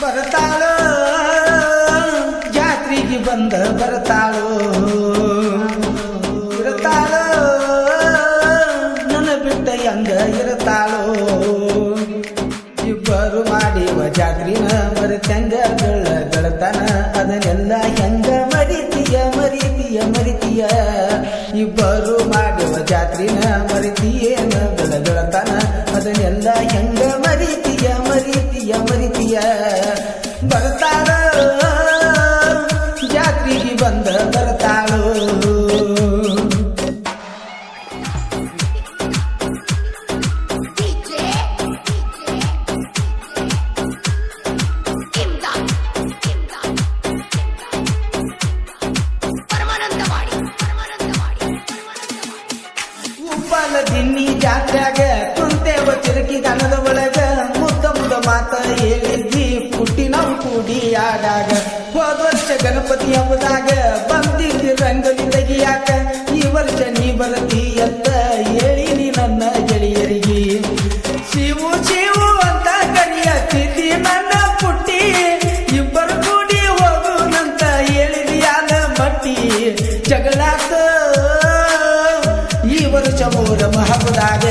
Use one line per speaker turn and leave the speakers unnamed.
ಬರ್ತಾಳೋ ಜಾತ್ರೆಗೆ ಬಂದ ಬರ್ತಾಳೋ ಇರ್ತಾಳೋ ನನ್ನ ಬಿಟ್ಟ ಹೆಂಗ ಇರ್ತಾಳೋ ಇಬ್ಬರು ಮಾಡಿವ ಜಾತ್ರಿನ ಮರೆತಂಗ ಗಳತನ ಅದನ್ನೆಲ್ಲ ಹೆಂಗ ಮರಿತೀಯ ಮರಿತೀಯ ಮರಿತೀಯ ಇಬ್ಬರು ಮಾಡುವ ಜಾತ್ರಿನ ಮರಿತೀಯೇನ ಗಳತನ ಅದನ್ನೆಲ್ಲ ಹೆಂಗ ಮರಿತೀಯ ಮರಿತೀಯ ಮರಿತೀಯ ಬರ್ತಾಳೋ ಜಾತ್ರೆಗೆ ಬಂದ ಬರ್ತಾಳೋ ಉಪ್ಪಲ ದಿನ್ನಿ ಜಾತ್ರ್ಯಾಗ ಕುಂತೇವ ಚಿರಕಿ ದನದ ಒಳಗ ಮುದ್ದ ಮುದ ಮಾತ ಹೇಳಿದ್ವಿ ಪುಟ್ಟಿ ನಾವು ಕೂಡಿ ಆಡಾಗ ಹೋದ ವರ್ಷ ಗಣಪತಿ ಹಬ್ಬದಾಗ ಬಂದಿದ್ದಿ ರಂಗಲಿ ತೆಗಿಯಾಕ ಈ ವರ್ಷ ನೀ ಬರತಿ ಅಂತ ಹೇಳಿನಿ ನನ್ನ ಗೆಳೆಯರಿಗೆ ಶಿವು ಶಿವು ಅಂತ ಕರಿಯತ್ತಿದ್ದಿ ನನ್ನ ಪುಟ್ಟಿ ಇಬ್ಬರು ಕೂಡಿ ಹೋಗುನಂತ ಹೇಳಿದ್ಯಾನ ಮಟ್ಟಿ ಜಗಳಾತ ಈ ವರ್ಷ ಮೂರ ಹಬ್ಬದಾಗ